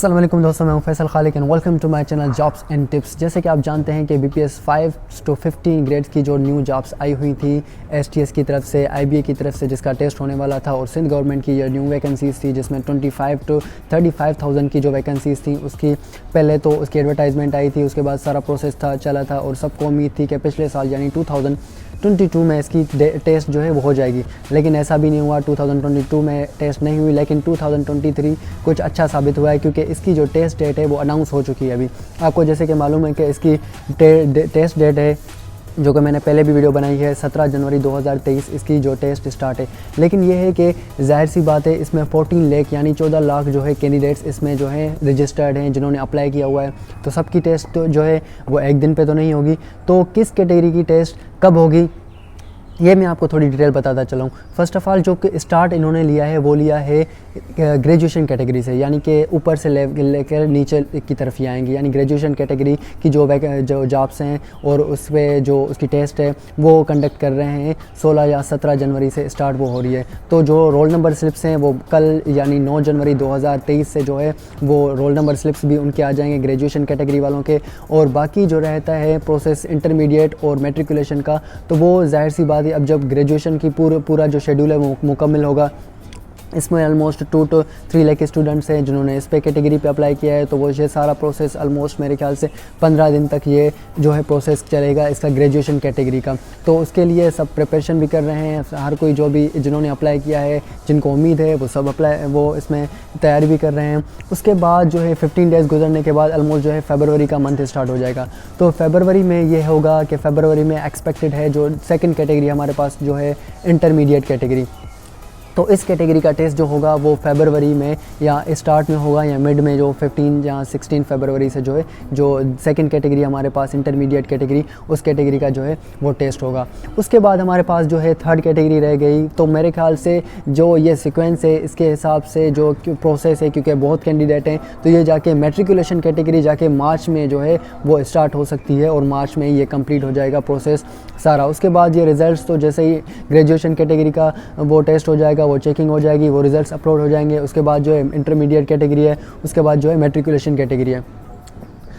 अस्सलाम वालेकुम दोस्तों, मैं हूं Faisal Khaliq and welcome to my channel jobs and tips. जैसे कि आप जानते हैं कि BPS 5 to 15 ग्रेड्स की जो न्यू जॉब्स आई हुई थी STS की तरफ से, IBA की तरफ से, जिसका टेस्ट होने वाला था, और सिंध गवर्नमेंट की ये न्यू वैकेंसीज़ थी जिसमें 25 to 35,000 की जो वैकेंसीज़ थी उसकी पहले तो उसकी एडवर्टाइजमेंट आई थी, उसके बाद सारा प्रोसेस चला था और सबको उम्मीद थी कि पिछले साल यानी 2022 में इसकी टेस्ट जो है वो हो जाएगी, लेकिन ऐसा भी नहीं हुआ। 2022 में टेस्ट नहीं हुई, लेकिन 2023 कुछ अच्छा साबित हुआ है क्योंकि इसकी जो टेस्ट डेट है वो अनाउंस हो चुकी है। अभी आपको जैसे कि मालूम है कि इसकी टेस्ट डेट है, जो कि मैंने पहले भी वीडियो बनाई है, 17 जनवरी 2023 इसकी जो टेस्ट स्टार्ट है। लेकिन ये है कि जाहिर सी बात है, इसमें 14 लाख यानी 14 लाख जो है कैंडिडेट्स इसमें जो है रजिस्टर्ड हैं, जिन्होंने अप्लाई किया हुआ है। तो सबकी टेस्ट जो है वो एक दिन पे तो नहीं होगी। तो किस कैटेगरी की टेस्ट कब होगी ये मैं आपको थोड़ी डिटेल बताता चलाऊँ। फर्स्ट ऑफ़ ऑल जो स्टार्ट इन्होंने लिया है वो लिया है ग्रेजुएशन कैटेगरी से, यानी कि ऊपर से लेकर नीचे की तरफ ही आएंगी। यानी ग्रेजुएशन कैटेगरी की जो जॉब्स हैं और उस पर जो उसकी टेस्ट है वो कंडक्ट कर रहे हैं। 16 या 17 जनवरी से स्टार्ट वो हो रही है। तो जो रोल नंबर स्लिप्स हैं वो कल यानी 9 जनवरी 2023 से जो है वो रोल नंबर स्लिप्स भी उनके आ जाएंगे ग्रेजुएशन कैटेगरी वालों के। और बाकी जो रहता है प्रोसेस इंटरमीडिएट और मैट्रिकुलेशन का, तो वो जाहिर सी बात है अब जब ग्रेजुएशन की पूरा जो शेड्यूल है वो मुकम्मल होगा, इसमें ऑलमोस्ट 2 to 3 लाख स्टूडेंट्स हैं जिन्होंने इस पे कैटेगरी पे अप्लाई किया है। तो वो ये सारा प्रोसेस ऑलमोस्ट मेरे ख्याल से 15 दिन तक ये जो है प्रोसेस चलेगा इसका ग्रेजुएशन कैटेगरी का। तो उसके लिए सब प्रिपरेशन भी कर रहे हैं, हर कोई जो भी जिन्होंने अप्लाई किया है, जिनको उम्मीद है वो सब वो इसमें तैयारी भी कर रहे हैं। उसके बाद जो है 15 डेज़ गुजरने के बाद ऑलमोस्ट जो है फरवरी का मंथ स्टार्ट हो जाएगा। तो फरवरी में ये होगा कि फरवरी में एक्सपेक्टेड है जो सेकेंड कैटेगरी हमारे पास जो है इंटरमीडिएट कैटेगरी, तो इस कैटेगरी का टेस्ट जो होगा वो फरवरी में या स्टार्ट में होगा या मिड में, जो 15 या 16 फरवरी से जो है जो सेकंड कैटेगरी हमारे पास इंटरमीडिएट कैटेगरी, उस कैटेगरी का जो है वो टेस्ट होगा। उसके बाद हमारे पास जो है थर्ड कैटेगरी रह गई। तो मेरे ख्याल से जो ये सीक्वेंस है इसके हिसाब से जो प्रोसेस है, क्योंकि बहुत कैंडिडेट हैं, तो ये जाके मैट्रिकुलेशन कैटेगरी जाके मार्च में जो है वो स्टार्ट हो सकती है और मार्च में ये कंप्लीट हो जाएगा प्रोसेस सारा। उसके बाद ये रिज़ल्ट तो जैसे ही ग्रेजुएशन कैटेगरी का वो टेस्ट हो जाएगा, वो चेकिंग हो जाएगी, वो रिजल्ट्स अपलोड हो जाएंगे। उसके बाद जो है इंटरमीडिएट कैटेगरी है, उसके बाद जो है मैट्रिकुलेशन कैटेगरी है।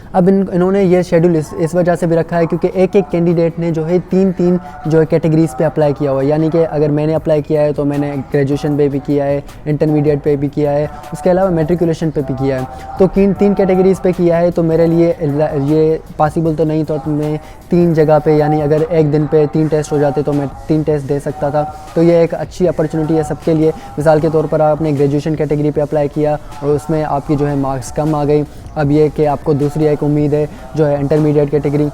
अब इन्होंने ये शेड्यूल इस वजह से भी रखा है क्योंकि एक कैंडिडेट ने जो है तीन जो है कैटेगरीज़ पे अप्लाई किया हुआ है। यानी कि अगर मैंने अप्लाई किया है तो मैंने ग्रेजुएशन पे भी किया है, इंटरमीडिएट पे भी किया है, उसके अलावा मैट्रिकुलेशन पे भी किया है। तो तीन कैटेगरीज़ पे किया है। तो मेरे लिए ये पॉसिबल तो नहीं था, तो मैं 3 जगह पे, यानी अगर एक दिन पे 3 टेस्ट हो जाते तो मैं 3 टेस्ट दे सकता था। तो ये एक अच्छी अपॉर्चुनिटी है सबके लिए। मिसाल के तौर पर आपने ग्रेजुएशन कैटेगरी पे अप्लाई किया और उसमें आपकी जो है मार्क्स कम आ गई। अब ये कि आपको दूसरी एक उम्मीद है जो है इंटरमीडिएट कैटेगरी,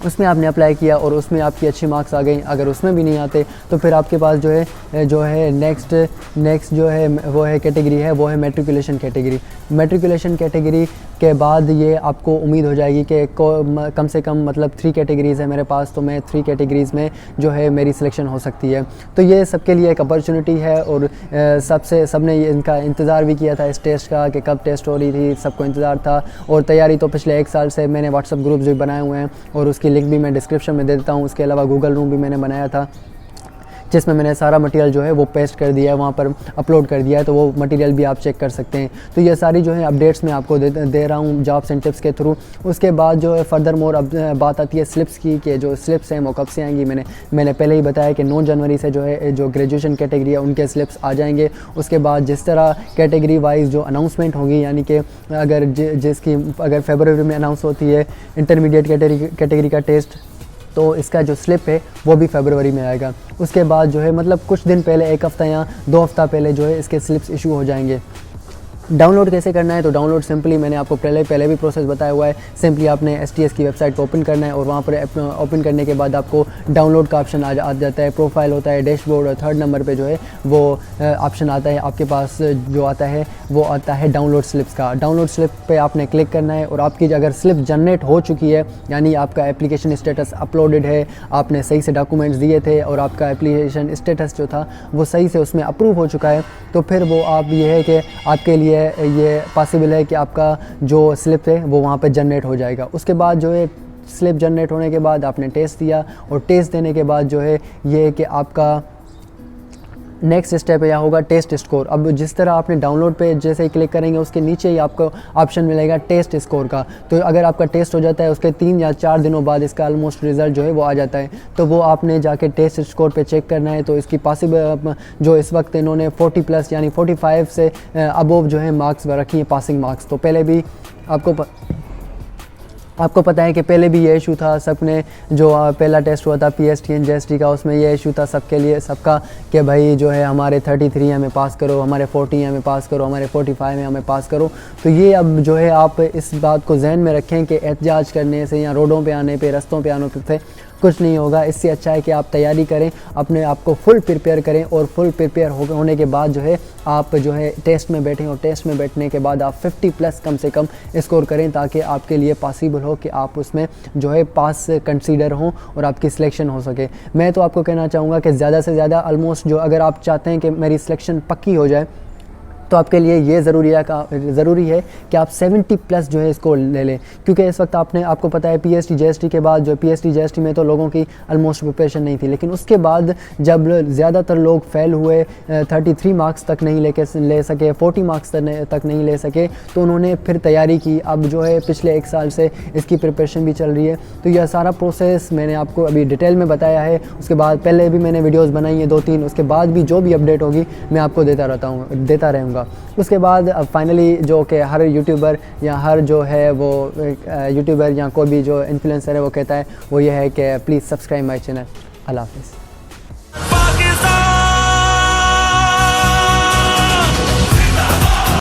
उसमें आपने अप्लाई किया और उसमें आपकी अच्छी मार्क्स आ गई। अगर उसमें भी नहीं आते तो फिर आपके पास जो है नेक्स्ट जो है वो है कैटेगरी है, वो है मैट्रिकुलेशन कैटेगरी। मैट्रिकुलेशन कैटेगरी के बाद ये आपको उम्मीद हो जाएगी कि कम से कम मतलब 3 कैटेगरीज़ है मेरे पास, तो मैं 3 कैटेगरीज़ में जो है मेरी सिलेक्शन हो सकती है। तो ये सबके लिए एक अपॉर्चुनिटी है और सबने इनका इंतज़ार भी किया था इस टेस्ट का कि कब टेस्ट हो रही थी, सबको इंतज़ार था। और तैयारी तो पिछले 1 साल से मैंने व्हाट्सअप ग्रुप्स भी बनाए हुए हैं और उसकी लिंक भी मैं डिस्क्रिप्शन में दे देता हूँ। उसके अलावा गूगल रूम भी मैंने बनाया था जिसमें मैंने सारा मटेरियल जो है वो पेस्ट कर दिया है, वहाँ पर अपलोड कर दिया है, तो वो मटेरियल भी आप चेक कर सकते हैं। तो ये सारी जो है अपडेट्स मैं आपको दे रहा हूँ जॉब्स एंड टिप्स के थ्रू। उसके बाद जो है फर्दर मोर अब बात आती है स्लिप्स की, कि जो स्लिप्स हैं वो कब से आएंगी। मैंने पहले ही बताया कि 9 जनवरी से जो है जो ग्रेजुएशन कैटेगरी है उनके स्लिप्स आ जाएंगे। उसके बाद जिस तरह कैटेगरी वाइज जो अनाउंसमेंट होगी, यानी कि अगर फरवरी में अनाउंस होती है इंटरमीडिएट कैटेगरी का टेस्ट, तो इसका जो स्लिप है वो भी फरवरी में आएगा। उसके बाद जो है मतलब कुछ दिन पहले, 1 हफ़्ता या 2 हफ़्ता पहले जो है इसके स्लिप्स इशू हो जाएंगे। डाउनलोड कैसे करना है, तो डाउनलोड सिंपली मैंने आपको पहले भी प्रोसेस बताया हुआ है। सिंपली आपने STS की वेबसाइट को ओपन करना है और वहाँ पर ओपन करने के बाद आपको डाउनलोड का ऑप्शन आ जाता है। प्रोफाइल होता है, डैशबोर्ड, और 3rd नंबर पे जो है वो ऑप्शन आता है। आपके पास जो आता है वो आता है डाउनलोड स्लिप्स का। डाउनलोड स्लिप पे आपने क्लिक करना है और आपकी अगर स्लिप जनरेट हो चुकी है, यानी आपका एप्लीकेशन स्टेटस अपलोडेड है, आपने सही से डॉक्यूमेंट्स दिए थे और आपका एप्लीकेशन स्टेटस जो था वो सही से उसमें अप्रूव हो चुका है, तो फिर वो आप ये है कि आपके लिए ये पॉसिबल है कि आपका जो स्लिप है वो वहाँ पे जनरेट हो जाएगा। उसके बाद जो है स्लिप जनरेट होने के बाद आपने टेस्ट दिया और टेस्ट देने के बाद जो है ये कि आपका नेक्स्ट स्टेप यह होगा टेस्ट स्कोर। अब जिस तरह आपने डाउनलोड पे जैसे ही क्लिक करेंगे उसके नीचे ही आपको ऑप्शन मिलेगा टेस्ट स्कोर का। तो अगर आपका टेस्ट हो जाता है उसके 3 या 4 दिनों बाद इसका ऑलमोस्ट रिज़ल्ट जो है वो आ जाता है। तो वो आपने जाके टेस्ट स्कोर पे चेक करना है। तो इसकी पॉसिबल जो इस वक्त इन्होंने 40+ यानी 45 से अबोव जो है मार्क्स रखी है पासिंग मार्क्स। तो पहले भी आपको पता है कि पहले भी ये इशू था, सबने जो पहला टेस्ट हुआ था PSTN JST का, उसमें ये इशू था सबके लिए सबका कि भाई जो है हमारे 33 हमें पास करो, हमारे 40 हमें पास करो, हमारे 45 में हमें पास करो। तो ये अब जो है आप इस बात को जहन में रखें कि एहतजाज करने से या रोडों पे आने पे, रस्तों पे आने से कुछ नहीं होगा। इससे अच्छा है कि आप तैयारी करें, अपने आप को फुल प्रिपेयर करें और फुल प्रिपेयर होने के बाद जो है आप जो है टेस्ट में बैठें और टेस्ट में बैठने के बाद आप 50+ कम से कम स्कोर करें ताकि आपके लिए पॉसिबल हो कि आप उसमें जो है पास कंसीडर हों और आपकी सिलेक्शन हो सके। मैं तो आपको कहना चाहूँगा कि ज़्यादा से ज़्यादा ऑलमोस्ट जो अगर आप चाहते हैं कि मेरी सिलेक्शन पक्की हो जाए तो आपके लिए ये ज़रूरी है कि आप 70+ जो है इसको ले लें, क्योंकि इस वक्त आपको पता है PST JST के बाद जो PST JST में तो लोगों की ऑलमोस्ट प्रिपरेशन नहीं थी, लेकिन उसके बाद जब ज़्यादातर लोग फेल हुए, 33 मार्क्स तक नहीं ले सके, 40 मार्क्स तक नहीं ले सके, तो उन्होंने फिर तैयारी की। अब जो है पिछले 1 साल से इसकी प्रिपरेशन भी चल रही है। तो यह सारा प्रोसेस मैंने आपको अभी डिटेल में बताया है। उसके बाद पहले भी मैंने वीडियोज़ बनाई है 2-3, उसके बाद भी जो भी अपडेट होगी मैं आपको देता रहूँगा। उसके बाद फाइनली जो कि हर यूट्यूबर या हर जो है वो यूट्यूबर या कोई भी जो इन्फ्लुएंसर है वो कहता है वो ये है कि प्लीज़ सब्सक्राइब माय चैनल। अल्लाह हाफ़िज़।